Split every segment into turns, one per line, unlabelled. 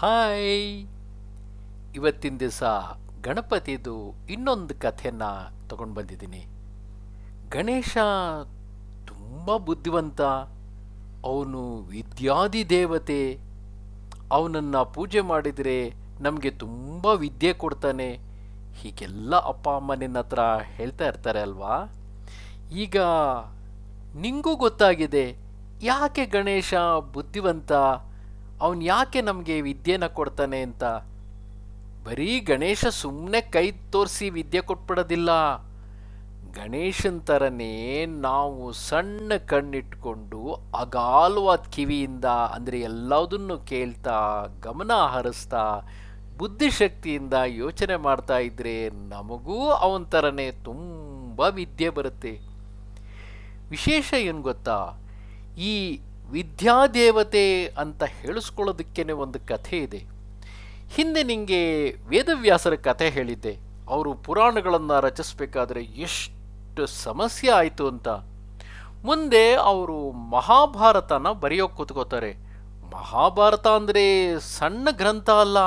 Hi. ಇವತ್ತಿನ ದಿವಸ ಗಣಪತಿದು ಇನ್ನೊಂದು ಕಥೆನ ತಗೊಂಡು ಬಂದಿದ್ದೀನಿ. ಗಣೇಶ ತುಂಬ ಬುದ್ಧಿವಂತ, ಅವನು ವಿದ್ಯಾದಿ ದೇವತೆ. ಅವನನ್ನು ಪೂಜೆ ಮಾಡಿದರೆ ನಮಗೆ ತುಂಬ ವಿದ್ಯೆ ಕೊಡ್ತಾನೆ. ಹೀಗೆಲ್ಲ ಅಪ್ಪ ಅಮ್ಮ ನಿನ್ನ ಹತ್ರ ಹೇಳ್ತಾ ಇರ್ತಾರೆ ಅಲ್ವಾ. ಈಗ ನಿಂಗೂ ಗೊತ್ತಾಗಿದೆ ಯಾಕೆ ಗಣೇಶ ಬುದ್ಧಿವಂತ, ಅವನು ಯಾಕೆ ನಮಗೆ ವಿದ್ಯೆನ ಕೊಡ್ತಾನೆ ಅಂತ. ಬರೀ ಗಣೇಶ ಸುಮ್ಮನೆ ಕೈ ತೋರಿಸಿ ವಿದ್ಯೆ ಕೊಟ್ಬಿಡೋದಿಲ್ಲ. ಗಣೇಶನ ಥರನೇ ನಾವು ಸಣ್ಣ ಕಣ್ಣಿಟ್ಕೊಂಡು ಅಗಾಲವಾದ ಕಿವಿಯಿಂದ ಅಂದರೆ ಎಲ್ಲದನ್ನು ಕೇಳ್ತಾ ಗಮನ ಹರಿಸ್ತಾ ಬುದ್ಧಿಶಕ್ತಿಯಿಂದ ಯೋಚನೆ ಮಾಡ್ತಾ ಇದ್ರೆ ನಮಗೂ ಅವನ ಥರನೇ ತುಂಬ ವಿದ್ಯೆ ಬರುತ್ತೆ. ವಿಶೇಷ ಏನು ಗೊತ್ತಾ, ಈ ವಿದ್ಯಾದೇವತೆ ಅಂತ ಹೇಳಿಸ್ಕೊಳ್ಳೋದಕ್ಕೇನೆ ಒಂದು ಕಥೆ ಇದೆ. ಹಿಂದೆ ನಿಮಗೆ ವೇದವ್ಯಾಸರ ಕಥೆ ಹೇಳಿದ್ದೆ. ಅವರು ಪುರಾಣಗಳನ್ನು ರಚಿಸಬೇಕಾದ್ರೆ ಎಷ್ಟು ಸಮಸ್ಯೆ ಆಯಿತು ಅಂತ. ಮುಂದೆ ಅವರು ಮಹಾಭಾರತನ ಬರೆಯೋಕೆ ಕೂತ್ಕೋತಾರೆ. ಮಹಾಭಾರತ ಅಂದರೆ ಸಣ್ಣ ಗ್ರಂಥ ಅಲ್ಲ,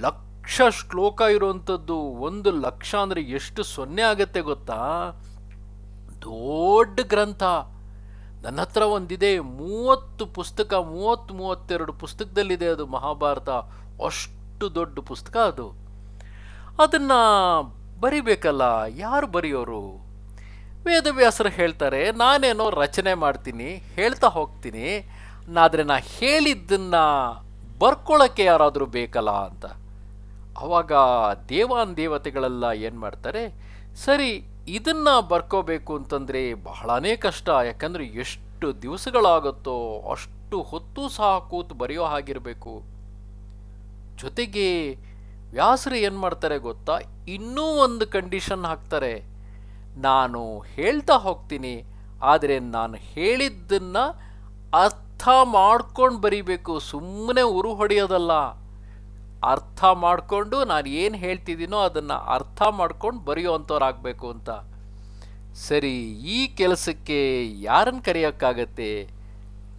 ಲಕ್ಷ ಶ್ಲೋಕ ಇರುವಂಥದ್ದು. 1,00,000 ಅಂದರೆ ಎಷ್ಟು ಸೊನ್ನೆ ಆಗತ್ತೆ ಗೊತ್ತಾ, ದೊಡ್ಡ ಗ್ರಂಥ. ನನ್ನ ಹತ್ರ ಒಂದಿದೆ, 30 ಪುಸ್ತಕ, 32 ಪುಸ್ತಕದಲ್ಲಿದೆ ಅದು ಮಹಾಭಾರತ. ಅಷ್ಟು ದೊಡ್ಡ ಪುಸ್ತಕ ಅದು. ಅದನ್ನು ಬರಿಬೇಕಲ್ಲ, ಯಾರು ಬರೆಯೋರು? ವೇದವ್ಯಾಸರು ಹೇಳ್ತಾರೆ, ನಾನೇನೋ ರಚನೆ ಮಾಡ್ತೀನಿ, ಹೇಳ್ತಾ ಹೋಗ್ತೀನಿ, ಆದರೆ ನಾ ಹೇಳಿದ್ದನ್ನು ಬರ್ಕೊಳ್ಳೋಕ್ಕೆ ಯಾರಾದರೂ ಬೇಕಲ್ಲ ಅಂತ. ಆವಾಗ ದೇವತೆಗಳೆಲ್ಲ ಏನು ಮಾಡ್ತಾರೆ, ಸರಿ ಇದನ್ನು ಬರ್ಕೋಬೇಕು ಅಂತಂದರೆ ಬಹಳನೇ ಕಷ್ಟ. ಯಾಕಂದರೆ ಎಷ್ಟು ದಿವಸಗಳಾಗುತ್ತೋ ಅಷ್ಟು ಹೊತ್ತು ಸಹ ಕೂತು ಬರೆಯೋ ಹಾಗಿರಬೇಕು. ಜೊತೆಗೆ ವ್ಯಾಸರು ಏನು ಮಾಡ್ತಾರೆ ಗೊತ್ತಾ, ಇನ್ನೂ ಒಂದು ಕಂಡೀಷನ್ ಹಾಕ್ತಾರೆ. ನಾನು ಹೇಳ್ತಾ ಹೋಗ್ತೀನಿ, ಆದರೆ ನಾನು ಹೇಳಿದ್ದನ್ನು ಅರ್ಥ ಮಾಡ್ಕೊಂಡು ಬರಿಬೇಕು, ಸುಮ್ಮನೆ ಉರು ಹೊಡೆಯೋದಲ್ಲ. ಅರ್ಥ ಮಾಡಿಕೊಂಡು ನಾನು ಏನು ಹೇಳ್ತಿದ್ದೀನೋ ಅದನ್ನು ಅರ್ಥ ಮಾಡ್ಕೊಂಡು ಬರೆಯೋ ಅಂಥವ್ರಾಗಬೇಕು ಅಂತ. ಸರಿ, ಈ ಕೆಲಸಕ್ಕೆ ಯಾರನ್ನು ಕರೆಯೋಕ್ಕಾಗತ್ತೆ?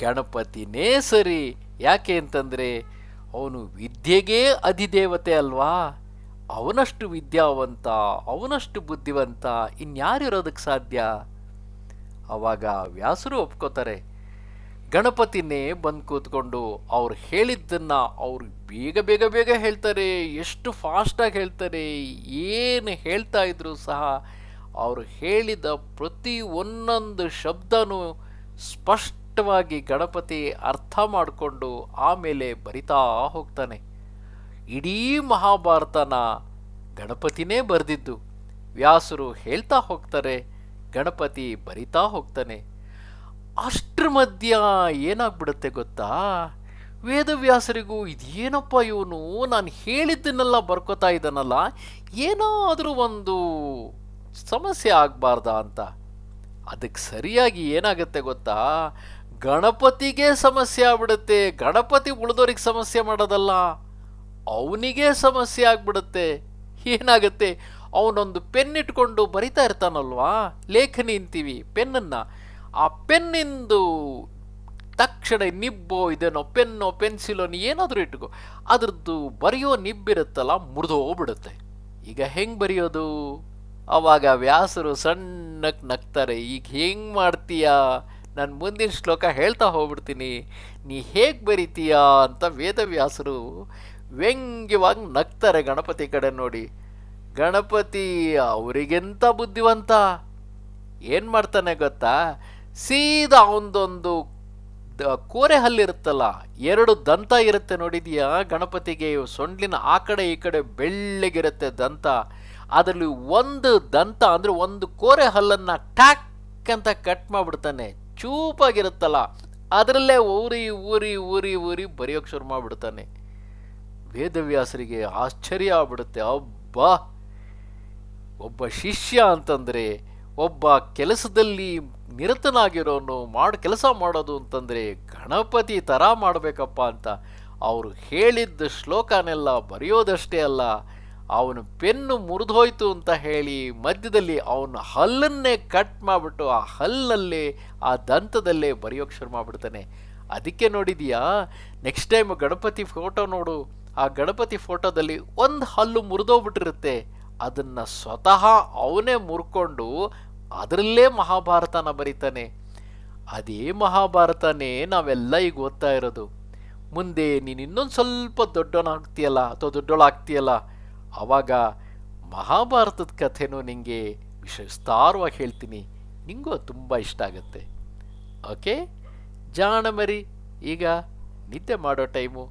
ಗಣಪತಿನೇ ಸರಿ. ಯಾಕೆ ಅಂತಂದರೆ ಅವನು ವಿದ್ಯೆಗೇ ಅಧಿದೇವತೆ ಅಲ್ವಾ. ಅವನಷ್ಟು ವಿದ್ಯಾವಂತ, ಅವನಷ್ಟು ಬುದ್ಧಿವಂತ ಇನ್ಯಾರಿರೋದಕ್ಕೆ ಸಾಧ್ಯ? ಆವಾಗ ವ್ಯಾಸರು ಒಪ್ಕೋತಾರೆ. ಗಣಪತಿನೇ ಬಂದು ಕೂತ್ಕೊಂಡು ಅವ್ರು ಹೇಳಿದ್ದನ್ನು ಅವ್ರು ಬೇಗ ಬೇಗ ಬೇಗ ಹೇಳ್ತಾರೆ. ಎಷ್ಟು ಫಾಸ್ಟಾಗಿ ಹೇಳ್ತಾರೆ. ಏನು ಹೇಳ್ತಾ ಇದ್ರು ಸಹ ಅವರು ಹೇಳಿದ ಪ್ರತಿ ಒಂದೊಂದು ಶಬ್ದನೂ ಸ್ಪಷ್ಟವಾಗಿ ಗಣಪತಿ ಅರ್ಥ ಮಾಡಿಕೊಂಡು ಆಮೇಲೆ ಬರಿತಾ ಹೋಗ್ತಾನೆ. ಇಡೀ ಮಹಾಭಾರತನ ಗಣಪತಿನೇ ಬರೆದಿದ್ದು. ವ್ಯಾಸರು ಹೇಳ್ತಾ ಹೋಗ್ತಾರೆ, ಗಣಪತಿ ಬರಿತಾ ಹೋಗ್ತಾನೆ. ಅಷ್ಟ್ರ ಮಧ್ಯ ಏನಾಗ್ಬಿಡುತ್ತೆ ಗೊತ್ತಾ, ವೇದವ್ಯಾಸರಿಗೂ ಇದೇನಪ್ಪ ಇವನು, ನಾನು ಹೇಳಿದ್ದನ್ನೆಲ್ಲ ಬರ್ಕೋತಾ ಇದ್ದಾನಲ್ಲ, ಏನಾದರೂ ಒಂದು ಸಮಸ್ಯೆ ಆಗಬಾರ್ದ ಅಂತ. ಅದಕ್ಕೆ ಸರಿಯಾಗಿ ಏನಾಗುತ್ತೆ ಗೊತ್ತಾ, ಗಣಪತಿಗೆ ಸಮಸ್ಯೆ ಆಗ್ಬಿಡುತ್ತೆ. ಗಣಪತಿ ಉಳಿದೋರಿಗೆ ಸಮಸ್ಯೆ ಮಾಡೋದಲ್ಲ, ಅವನಿಗೆ ಸಮಸ್ಯೆ ಆಗ್ಬಿಡುತ್ತೆ. ಏನಾಗುತ್ತೆ, ಅವನೊಂದು ಪೆನ್ ಇಟ್ಕೊಂಡು ಬರಿತಾ ಇರ್ತಾನಲ್ವಾ, ಲೇಖನಿ ಅಂತೀವಿ ಪೆನ್ನನ್ನು. ಆ ಪೆನ್ನಿಂದು ತಕ್ಷಣ ನಿಬ್ಬೋ ಇದೇನೋ ಪೆನ್ನೋ ಪೆನ್ಸಿಲೋ ಏನಾದರೂ ಇಟ್ಕೋ, ಅದ್ರದ್ದು ಬರೆಯೋ ನಿಬ್ಬಿರುತ್ತಲ್ಲ ಮುರಿದೋಗ್ಬಿಡುತ್ತೆ. ಈಗ ಹೆಂಗೆ ಬರೆಯೋದು? ಆವಾಗ ವ್ಯಾಸರು ಸಣ್ಣಕ್ಕೆ ನಗ್ತಾರೆ. ಈಗ ಹೆಂಗೆ ಮಾಡ್ತೀಯಾ? ನಾನು ಮುಂದಿನ ಶ್ಲೋಕ ಹೇಳ್ತಾ ಹೋಗ್ಬಿಡ್ತೀನಿ, ನೀ ಹೇಗೆ ಬರಿತೀಯಾ ಅಂತ ವೇದವ್ಯಾಸರು ವ್ಯಂಗ್ಯವಾಗಿ ನಗ್ತಾರೆ ಗಣಪತಿ ಕಡೆ ನೋಡಿ. ಗಣಪತಿ ಅವರಿಗೆಂತ ಬುದ್ಧಿವಂತ. ಏನು ಮಾಡ್ತಾನೆ ಗೊತ್ತಾ, ಸೀದಾ ಅವನದೊಂದು ಕೋರೆ ಹಲ್ಲಿರುತ್ತಲ್ಲ, 2 ದಂತ ಇರುತ್ತೆ ನೋಡಿದೀಯಾ ಗಣಪತಿಗೆ. ಸೊಂಡ್ಲಿನ ಆ ಕಡೆ ಈ ಕಡೆ ಬೆಳ್ಳಗಿರುತ್ತೆ ದಂತ. ಅದರಲ್ಲಿ ಒಂದು ದಂತ ಅಂದರೆ ಒಂದು ಕೋರೆ ಹಲ್ಲನ್ನು ಟ್ಯಾಕ್ ಅಂತ ಕಟ್ ಮಾಡಿಬಿಡ್ತಾನೆ. ಚೂಪಾಗಿರುತ್ತಲ್ಲ, ಅದರಲ್ಲೇ ಊರಿ ಊರಿ ಊರಿ ಊರಿ ಬರೆಯೋಕ್ಕೆ ಶುರು ಮಾಡಿಬಿಡ್ತಾನೆ. ವೇದವ್ಯಾಸರಿಗೆ ಆಶ್ಚರ್ಯ ಆಗ್ಬಿಡುತ್ತೆ. ಅಬ್ಬಾ, ಒಬ್ಬ ಶಿಷ್ಯ ಅಂತಂದರೆ, ಒಬ್ಬ ಕೆಲಸದಲ್ಲಿ ನಿರತನಾಗಿರೋನು ಕೆಲಸ ಮಾಡೋದು ಅಂತಂದರೆ ಗಣಪತಿ ಥರ ಮಾಡಬೇಕಪ್ಪ ಅಂತ. ಅವರು ಹೇಳಿದ್ದ ಶ್ಲೋಕನೆಲ್ಲ ಬರೆಯೋದಷ್ಟೇ ಅಲ್ಲ, ಅವನು ಪೆನ್ನು ಮುರಿದೋಯ್ತು ಅಂತ ಹೇಳಿ ಮಧ್ಯದಲ್ಲಿ ಅವನ ಹಲ್ಲನ್ನೇ ಕಟ್ ಮಾಡಿಬಿಟ್ಟು ಆ ಹಲ್ಲಲ್ಲೇ ಆ ದಂತದಲ್ಲೇ ಬರೆಯೋಕ್ಕೆ ಶುರು ಮಾಡಿಬಿಡ್ತಾನೆ. ಅದಕ್ಕೆ ನೋಡಿದೀಯಾ, ನೆಕ್ಸ್ಟ್ ಟೈಮ್ ಗಣಪತಿ ಫೋಟೋ ನೋಡು, ಆ ಗಣಪತಿ ಫೋಟೋದಲ್ಲಿ ಒಂದು ಹಲ್ಲು ಮುರಿದೋಗ್ಬಿಟ್ಟಿರುತ್ತೆ. ಅದನ್ನು ಸ್ವತಃ ಅವನೇ ಮುರ್ಕೊಂಡು ಅದರಲ್ಲೇ ಮಹಾಭಾರತನ ಬರೀತಾನೆ. ಅದೇ ಮಹಾಭಾರತನೇ ನಾವೆಲ್ಲ ಈಗ ಓದ್ತಾ ಇರೋದು. ಮುಂದೆ ನೀನು ಇನ್ನೊಂದು ಸ್ವಲ್ಪ ದೊಡ್ಡವನಾಗ್ತೀಯಲ್ಲ ಅಥವಾ ದೊಡ್ಡವಳಾಗ್ತೀಯಲ್ಲ, ಆವಾಗ ಮಹಾಭಾರತದ ಕಥೆನೂ ನಿಂಗೆ ವಿಸ್ತಾರವಾಗಿ ಹೇಳ್ತೀನಿ. ನಿಂಗೂ ತುಂಬ ಇಷ್ಟ ಆಗುತ್ತೆ. ಓಕೆ ಜಾಣ ಮರಿ, ಈಗ ನಿದ್ದೆ ಮಾಡೋ ಟೈಮು.